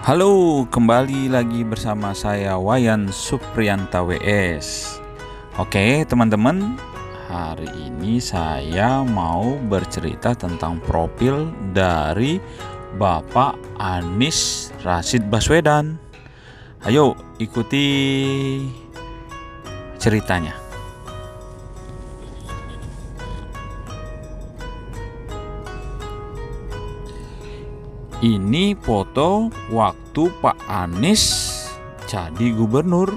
Halo, kembali lagi bersama saya Wayan Supriyanta WS. Oke teman-teman, hari ini saya mau bercerita tentang profil dari Bapak Anies Rashid Baswedan. Ayo ikuti ceritanya. Ini foto waktu Pak Anies jadi gubernur.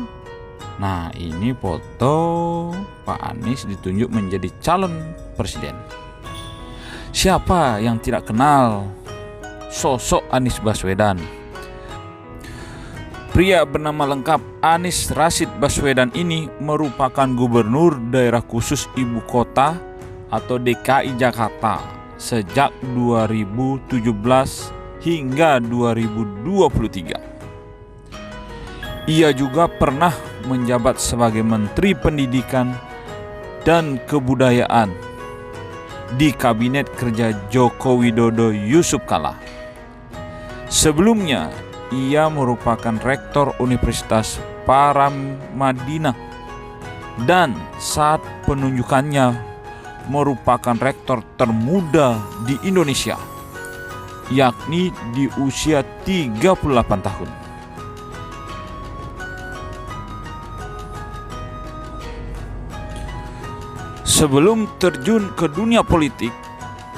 Nah, ini foto Pak Anies ditunjuk menjadi calon presiden. Siapa yang tidak kenal sosok Anies Baswedan? Pria bernama lengkap Anies Rashid Baswedan ini merupakan gubernur daerah khusus ibu kota atau DKI Jakarta sejak 2017 hingga 2023. Ia juga pernah menjabat sebagai Menteri Pendidikan dan Kebudayaan di Kabinet Kerja Joko Widodo Yusuf Kala. Sebelumnya, ia merupakan Rektor Universitas Paramadina dan saat penunjukannya merupakan rektor termuda di Indonesia, yakni di usia 38 tahun. Sebelum terjun ke dunia politik,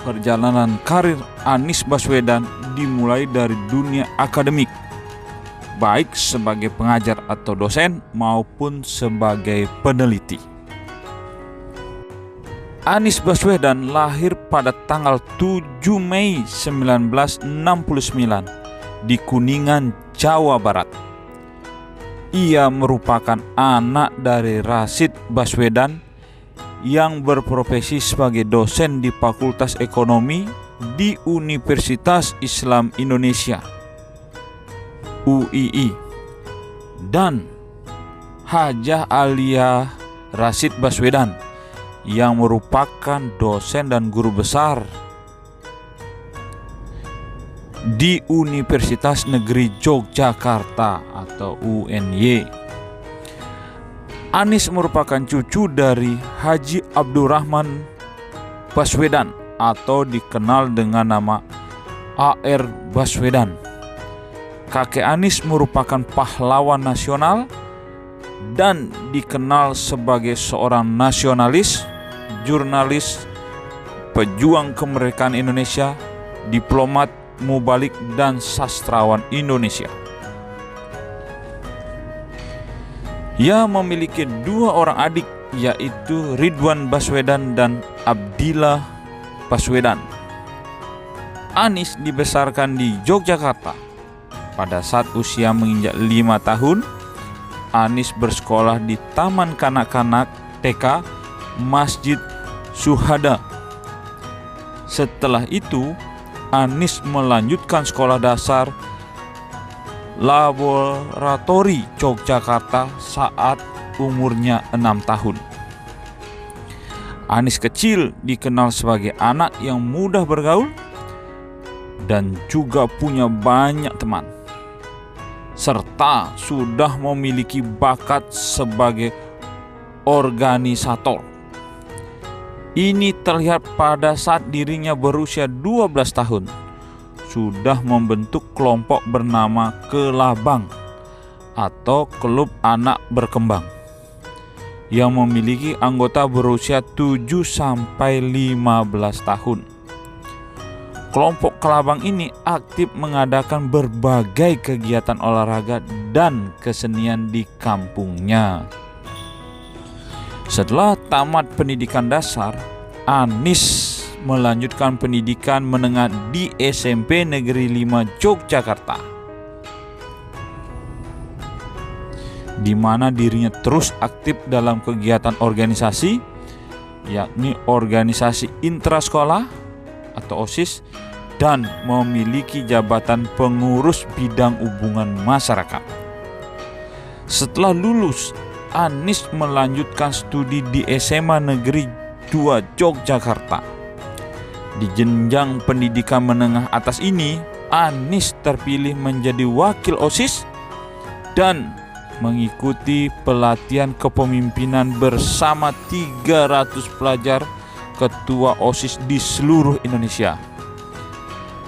perjalanan karir Anies Baswedan dimulai dari dunia akademik, baik sebagai pengajar atau dosen maupun sebagai peneliti. Anies Baswedan lahir pada tanggal 7 Mei 1969 di Kuningan, Jawa Barat. Ia merupakan anak dari Rashid Baswedan yang berprofesi sebagai dosen di Fakultas Ekonomi di Universitas Islam Indonesia (UII) dan Hajah Alia Rashid Baswedan yang merupakan dosen dan guru besar di Universitas Negeri Yogyakarta atau UNY. Anies merupakan cucu dari Haji Abdurrahman Baswedan atau dikenal dengan nama A.R. Baswedan. Kakek Anies merupakan pahlawan nasional dan dikenal sebagai seorang nasionalis, jurnalis, pejuang kemerdekaan Indonesia, diplomat, mubalik, dan sastrawan Indonesia. Ia memiliki dua orang adik, yaitu Ridwan Baswedan dan Abdillah Baswedan. Anies dibesarkan di Yogyakarta. Pada saat usia menginjak 5 tahun, Anies bersekolah di Taman Kanak-kanak TK Masjid Syuhada. Setelah itu, Anies melanjutkan sekolah dasar Laboratori Yogyakarta saat umurnya 6 tahun. Anies kecil dikenal sebagai anak yang mudah bergaul dan juga punya banyak teman, serta sudah memiliki bakat sebagai organisator. Ini terlihat pada saat dirinya berusia 12 tahun sudah membentuk kelompok bernama Kelabang atau Klub Anak Berkembang yang memiliki anggota berusia 7-15 tahun. Kelompok Kelabang ini aktif mengadakan berbagai kegiatan olahraga dan kesenian di kampungnya. Setelah tamat pendidikan dasar, Anies melanjutkan pendidikan menengah di SMP Negeri 5 Yogyakarta, di mana dirinya terus aktif dalam kegiatan organisasi, yakni organisasi intrasekolah atau OSIS, dan memiliki jabatan pengurus bidang hubungan masyarakat. Setelah lulus, Anies melanjutkan studi di SMA Negeri S2 Yogyakarta. Di jenjang pendidikan menengah atas ini, Anies terpilih menjadi wakil OSIS dan mengikuti pelatihan kepemimpinan bersama 300 pelajar ketua OSIS di seluruh Indonesia.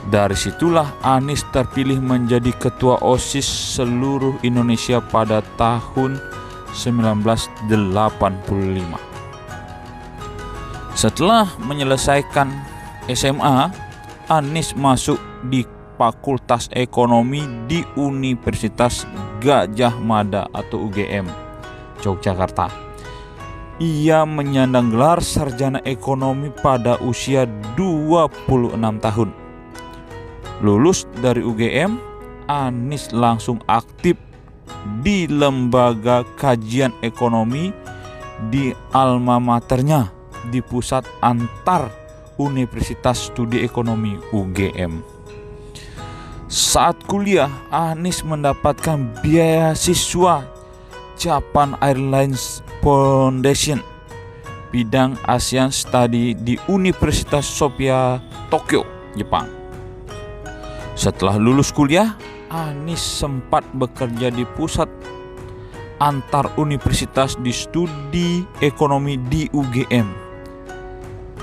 Dari situlah Anies terpilih menjadi ketua OSIS seluruh Indonesia pada tahun 1985. Setelah menyelesaikan SMA, Anies masuk di Fakultas Ekonomi di Universitas Gadjah Mada atau UGM, Yogyakarta. Ia menyandang gelar sarjana ekonomi pada usia 26 tahun. Lulus dari UGM, Anies langsung aktif di lembaga kajian ekonomi di alma maternya di Pusat Antar Universitas Studi Ekonomi UGM. Saat kuliah, Anies mendapatkan beasiswa Japan Airlines Foundation bidang Asian Study di Universitas Sophia, Tokyo, Jepang. Setelah lulus kuliah, Anies sempat bekerja di Pusat Antar Universitas di Studi Ekonomi di UGM.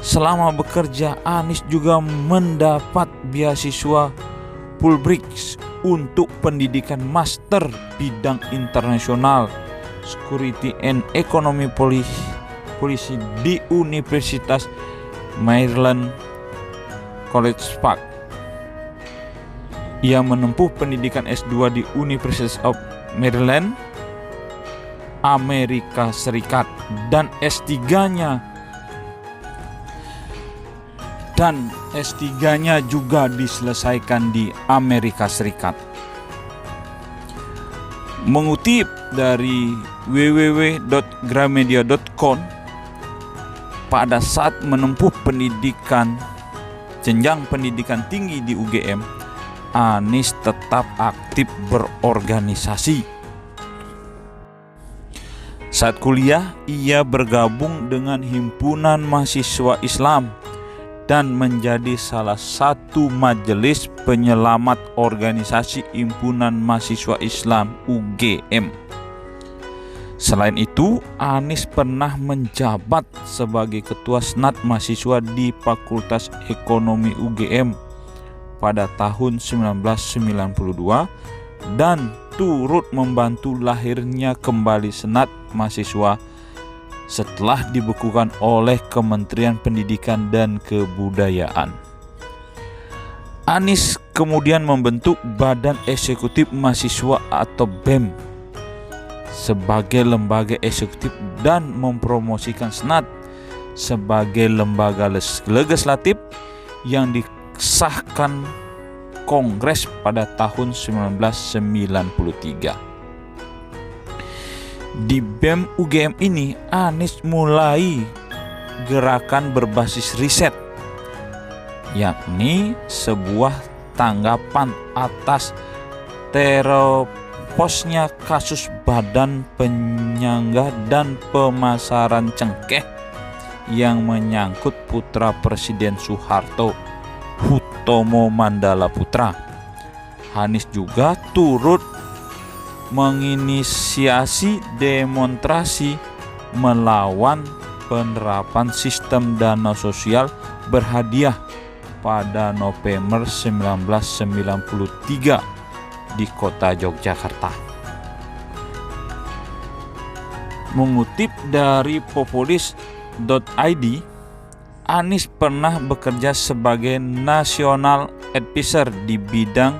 Selama bekerja, Anies juga mendapat beasiswa Fulbright untuk pendidikan master bidang internasional Security and Economy Policy di Universitas Maryland College Park. Ia menempuh pendidikan S2 di University of Maryland, Amerika Serikat, dan S3-nya juga diselesaikan di Amerika Serikat. Mengutip dari www.gramedia.com, pada saat menempuh jenjang pendidikan tinggi di UGM, Anies tetap aktif berorganisasi. Saat kuliah, ia bergabung dengan Himpunan Mahasiswa Islam dan menjadi salah satu majelis penyelamat organisasi Himpunan Mahasiswa Islam UGM. Selain itu, Anies pernah menjabat sebagai Ketua Senat Mahasiswa di Fakultas Ekonomi UGM pada tahun 1992 dan turut membantu lahirnya kembali Senat Mahasiswa setelah dibekukan oleh Kementerian Pendidikan dan Kebudayaan. Anies kemudian membentuk Badan Eksekutif Mahasiswa atau BEM sebagai lembaga eksekutif dan mempromosikan Senat sebagai lembaga legislatif yang disahkan Kongres pada tahun 1993. Di BEM UGM ini, Anies mulai gerakan berbasis riset, yakni sebuah tanggapan atas teroposnya kasus Badan Penyangga dan Pemasaran Cengkeh yang menyangkut putra Presiden Soeharto, Hutomo Mandala Putra. Anies juga turut menginisiasi demonstrasi melawan penerapan sistem dana sosial berhadiah pada November 1993 di kota Yogyakarta. Mengutip dari populis.id, Anies pernah bekerja sebagai National Advisor di bidang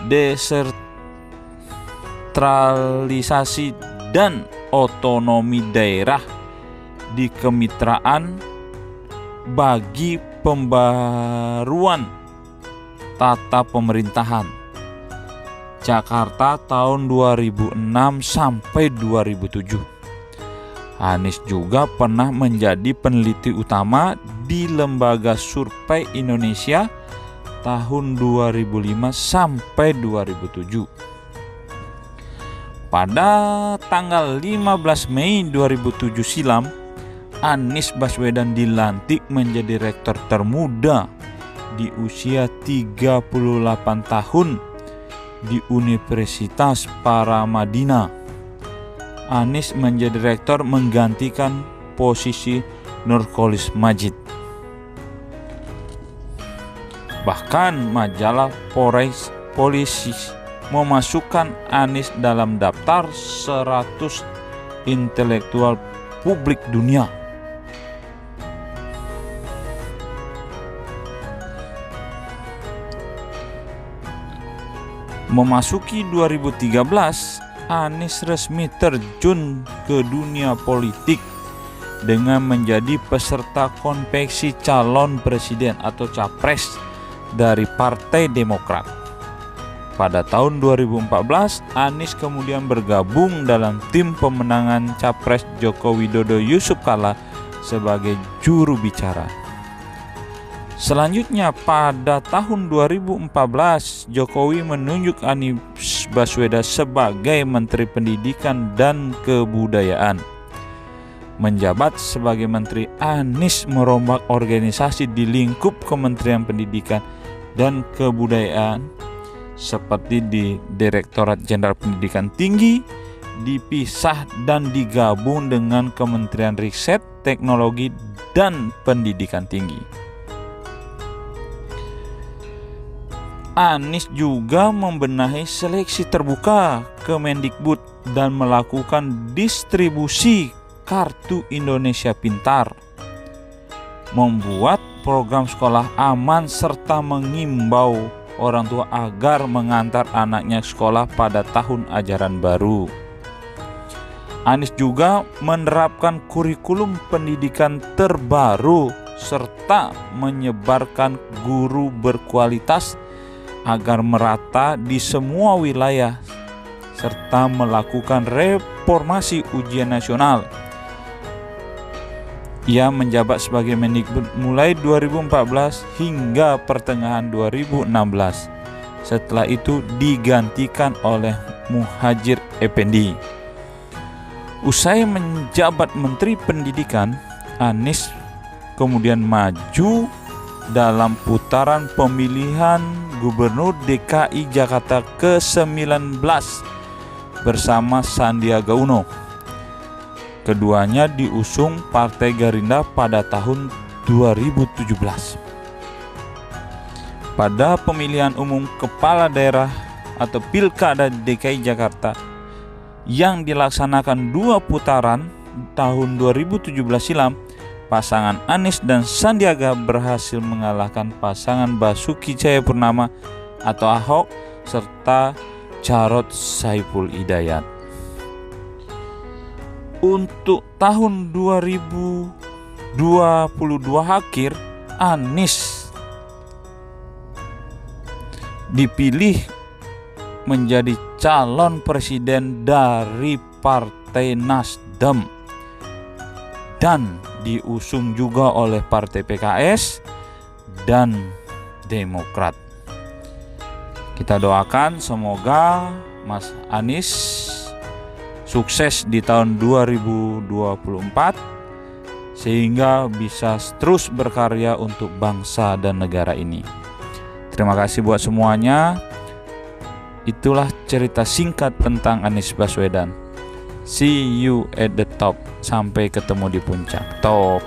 desentralisasi dan otonomi daerah di Kemitraan bagi Pembaruan Tata Pemerintahan Jakarta tahun 2006 sampai 2007. Anies juga pernah menjadi peneliti utama di Lembaga Survei Indonesia tahun 2005 sampai 2007. Pada tanggal 15 Mei 2007 silam, Anies Baswedan dilantik menjadi rektor termuda di usia 38 tahun di Universitas Paramadina. Anies menjadi rektor menggantikan posisi Nurcholish Madjid. Bahkan majalah Polisi memasukkan Anies dalam daftar 100 intelektual publik dunia. Memasuki 2013, Anies resmi terjun ke dunia politik dengan menjadi peserta konvensi calon presiden atau capres dari Partai Demokrat. Pada tahun 2014, Anies kemudian bergabung dalam tim pemenangan Capres Joko Widodo Yusuf Kala sebagai juru bicara. Selanjutnya pada tahun 2014, Jokowi menunjuk Anies Baswedan sebagai Menteri Pendidikan dan Kebudayaan. Menjabat sebagai menteri, Anies merombak organisasi di lingkup Kementerian Pendidikan dan Kebudayaan seperti di Direktorat Jenderal Pendidikan Tinggi, dipisah dan digabung dengan Kementerian Riset, Teknologi, dan Pendidikan Tinggi. Anies juga membenahi seleksi terbuka Kemendikbud dan melakukan distribusi Kartu Indonesia Pintar, membuat program sekolah aman serta mengimbau orang tua agar mengantar anaknya ke sekolah pada tahun ajaran baru. Anies juga menerapkan kurikulum pendidikan terbaru serta menyebarkan guru berkualitas agar merata di semua wilayah serta melakukan reformasi ujian nasional. Ia menjabat sebagai Mendikbud mulai 2014 hingga pertengahan 2016. Setelah itu digantikan oleh Muhadjir Effendi. Usai menjabat Menteri Pendidikan, Anies kemudian maju dalam putaran pemilihan Gubernur DKI Jakarta ke-19 bersama Sandiaga Uno. Keduanya diusung Partai Gerindra pada tahun 2017. Pada pemilihan umum kepala daerah atau Pilkada DKI Jakarta yang dilaksanakan 2 putaran tahun 2017 silam, pasangan Anies dan Sandiaga berhasil mengalahkan pasangan Basuki Cahayapurnama atau Ahok serta Jarod Saiful Hidayat. Untuk tahun 2022 akhir, Anies dipilih menjadi calon presiden dari Partai Nasdem dan diusung juga oleh Partai PKS dan Demokrat. Kita doakan semoga Mas Anies sukses di tahun 2024 sehingga bisa terus berkarya untuk bangsa dan negara ini. Terima kasih buat semuanya. Itulah cerita singkat tentang Anies Baswedan. See you at the top. Sampai ketemu di puncak. Top.